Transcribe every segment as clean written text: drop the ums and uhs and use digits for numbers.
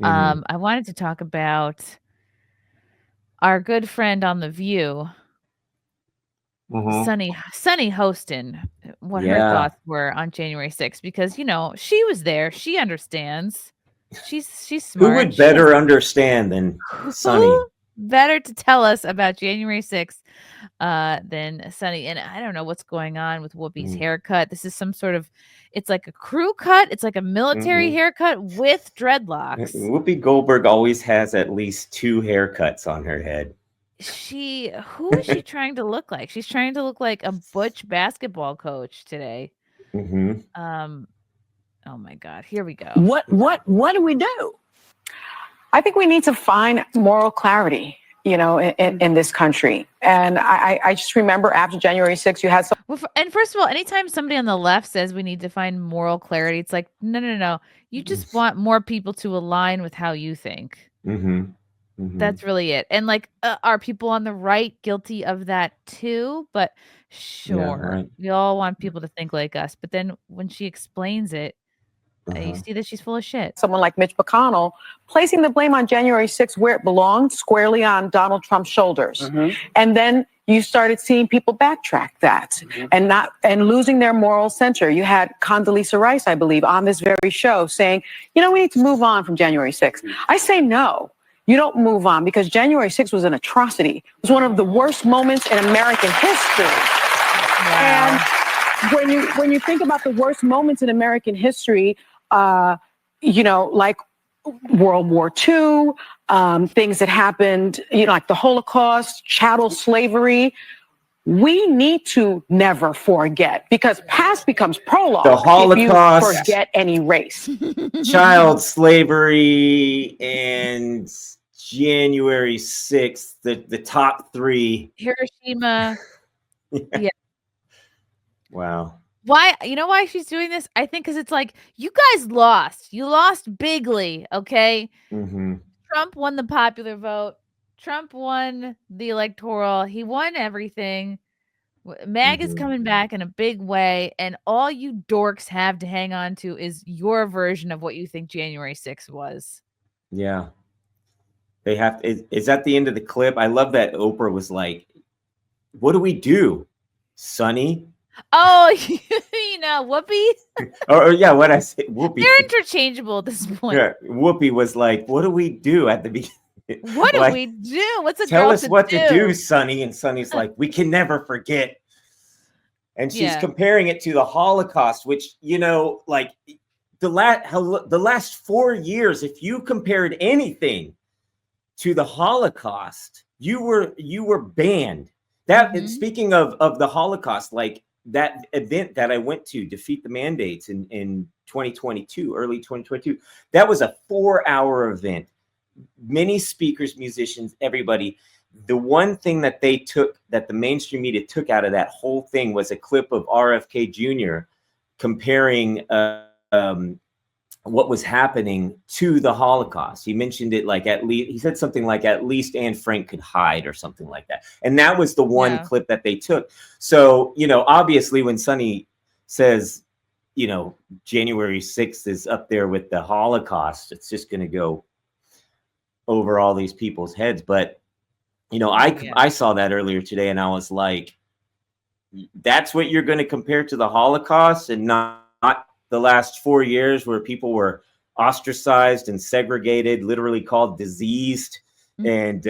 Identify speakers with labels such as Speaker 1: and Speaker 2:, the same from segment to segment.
Speaker 1: I wanted to talk about our good friend on The View,
Speaker 2: Mm-hmm.
Speaker 1: Sunny Hostin, what her
Speaker 2: Yeah.
Speaker 1: thoughts were on January 6th, because she was there, she understands, she's
Speaker 2: Who
Speaker 1: smart,
Speaker 2: would
Speaker 1: she knows
Speaker 2: better understand than Sunny?
Speaker 1: who better to tell us about January 6th than Sunny. And I don't know what's going on with Whoopi's haircut. This is some sort of, it's like a crew cut. It's like a military
Speaker 2: Mm-hmm.
Speaker 1: haircut with dreadlocks.
Speaker 2: Whoopi Goldberg always has at least 2 haircuts on her head.
Speaker 1: Who is she trying to look like? She's trying to look like a butch basketball coach today.
Speaker 2: Mm-hmm.
Speaker 1: Oh my God, here we go.
Speaker 3: What do we do? I think we need to find moral clarity, in this country. And I just remember after January 6th, you had some.
Speaker 1: And first of all, anytime somebody on the left says we need to find moral clarity, it's like, no. You just want more people to align with how you think.
Speaker 2: Mm-hmm. Mm-hmm.
Speaker 1: That's really it. And are people on the right guilty of that too? But sure,
Speaker 2: Yeah, right.
Speaker 1: We all want people to think like us. But then when she explains it, you see that she's full of shit.
Speaker 3: Someone like Mitch McConnell placing the blame on January 6th where it belonged, squarely on Donald Trump's shoulders. Mm-hmm. And then you started seeing people backtrack that and losing their moral center. You had Condoleezza Rice, I believe, on this very show saying, we need to move on from January 6th. I say no. You don't move on, because January 6th was an atrocity. It was one of the worst moments in American history. Wow. And when you think about the worst moments in American history, like World War II, things that happened, like the Holocaust, chattel slavery, we need to never forget, because past becomes prologue.
Speaker 2: The Holocaust,
Speaker 3: if you forget any race.
Speaker 2: Child slavery, and January 6th, the top 3.
Speaker 1: Hiroshima. Yeah.
Speaker 2: Wow.
Speaker 1: Why? You know why she's doing this? I think because it's like, you guys lost. You lost bigly, okay?
Speaker 2: Mm-hmm.
Speaker 1: Trump won the popular vote. Trump won the electoral. He won everything. MAG is coming back in a big way, and all you dorks have to hang on to is your version of what you think January 6th was.
Speaker 2: Yeah. They have. Is that the end of the clip? I love that Oprah was like, "What do we do, Sunny?"
Speaker 1: Oh, Whoopi.
Speaker 2: or yeah, what I say, Whoopi.
Speaker 1: They're interchangeable at this point.
Speaker 2: Yeah, Whoopi was like, "What do we do at the beginning?
Speaker 1: What do we do? What's a
Speaker 2: tell
Speaker 1: girl
Speaker 2: us
Speaker 1: to
Speaker 2: what
Speaker 1: do?
Speaker 2: to do, Sunny?" And Sunny's like, "We can never forget." And she's comparing it to the Holocaust, which like the last 4 years, if you compared anything to the Holocaust, you were banned. That speaking of the Holocaust, like that event that I went to, Defeat the Mandates in 2022, early 2022, that was a 4-hour event. Many speakers, musicians, everybody. The one thing that that the mainstream media took out of that whole thing was a clip of RFK Jr. comparing what was happening to the Holocaust. He mentioned it like he said something like at least Anne Frank could hide or something like that. And that was the one clip that they took. So, obviously when Sunny says, January 6th is up there with the Holocaust, it's just going to go over all these people's heads. But, I saw that earlier today and I was like, that's what you're going to compare to the Holocaust, and not the last 4 years where people were ostracized and segregated, literally called diseased, and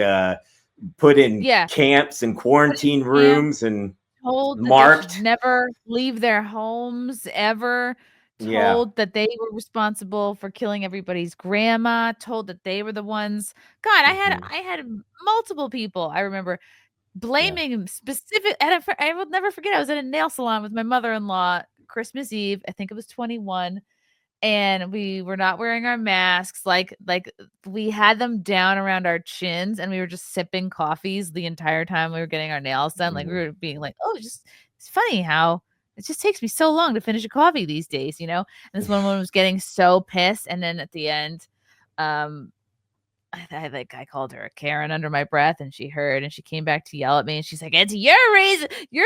Speaker 2: put in camps and quarantine rooms and
Speaker 1: told
Speaker 2: marked.
Speaker 1: That they should never leave their homes ever. Told that they were responsible for killing everybody's grandma. Told that they were the ones. God, I had multiple people. I remember blaming specific. And I will never forget. I was at a nail salon with my mother-in-law Christmas Eve. I think it was 21, and we were not wearing our masks. Like we had them down around our chins, and we were just sipping coffees the entire time we were getting our nails done. Like we were being like, oh, it's funny how it just takes me so long to finish a coffee these days, And this one woman was getting so pissed, and then at the end, I called her a Karen under my breath, and she heard, and she came back to yell at me, and she's like, "It's your reason. You're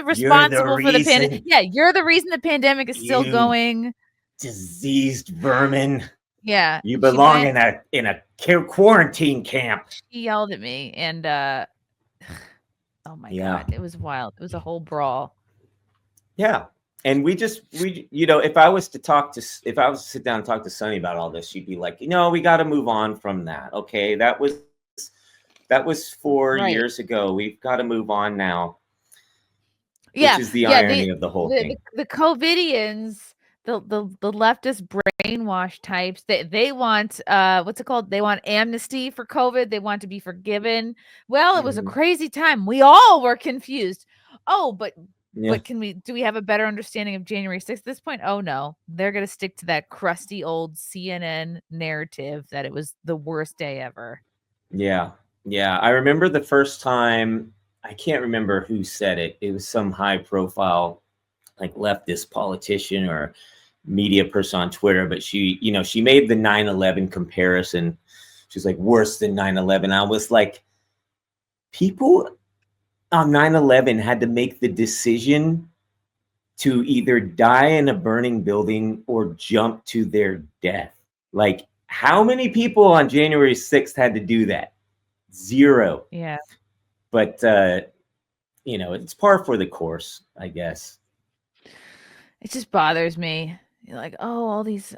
Speaker 1: responsible for the pandemic. Yeah, you're the reason the pandemic is still going.
Speaker 2: Diseased vermin."
Speaker 1: Yeah.
Speaker 2: You belong in a quarantine camp.
Speaker 1: She yelled at me, and oh my God, it was wild. It was a whole brawl.
Speaker 2: Yeah. And we if I was to sit down and talk to Sunny about all this, she'd be like, we got to move on from that. Okay. That was 4 years ago. We've got to move on now.
Speaker 1: Yeah.
Speaker 2: Which is the irony of the whole thing.
Speaker 1: The COVIDians, the leftist brainwash types, they want what's it called? They want amnesty for COVID. They want to be forgiven. Well, it was a crazy time. We all were confused. Oh, but do we have a better understanding of January 6th at this point? Oh no. They're gonna stick to that crusty old CNN narrative that it was the worst day ever.
Speaker 2: Yeah. Yeah. I remember the first time, I can't remember who said it. It was some high profile, like leftist politician or media person on Twitter, but she made the 9/11 comparison. She's like, worse than 9/11. I was like, people on 9/11 had to make the decision to either die in a burning building or jump to their death. Like, how many people on January 6th had to do that? 0.
Speaker 1: Yeah.
Speaker 2: But, it's par for the course, I guess.
Speaker 1: It just bothers me. You're like, oh, all these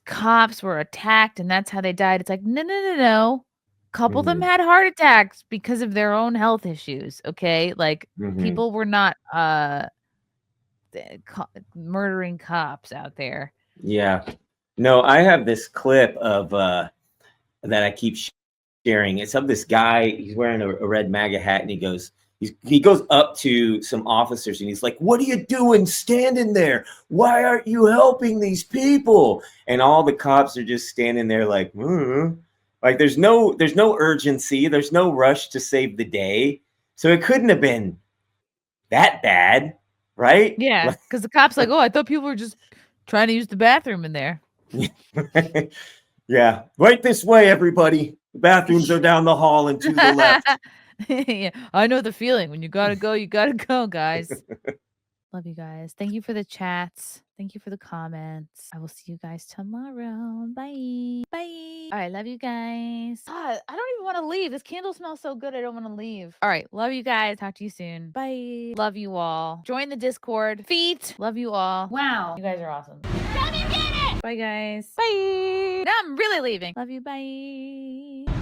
Speaker 1: cops were attacked and that's how they died. It's like, no. A couple of them had heart attacks because of their own health issues. Okay. Like people were not murdering cops out there.
Speaker 2: Yeah. No, I have this clip of that I keep sharing. It's of this guy. He's wearing a red MAGA hat, and he goes up to some officers, and he's like, "What are you doing standing there? Why aren't you helping these people?" And all the cops are just standing there like, like there's no urgency. There's no rush to save the day. So it couldn't have been that bad, right?
Speaker 1: Yeah, because the cops like, oh, I thought people were just trying to use the bathroom in there.
Speaker 2: Yeah, right this way, everybody. The bathrooms are down the hall and to the left.
Speaker 1: Yeah, I know the feeling. When you gotta go, guys. Love you guys. Thank you for the chats. Thank you for the comments. I will see you guys tomorrow. Bye. Bye. All right, love you guys. God, I don't even want to leave. This candle smells so good. I don't want to leave. All right, love you guys. Talk to you soon. Bye. Love you all. Join the Discord. Feet. Love you all. Wow. You guys are awesome. Come and get it. Bye, guys. Bye. Now I'm really leaving. Love you. Bye.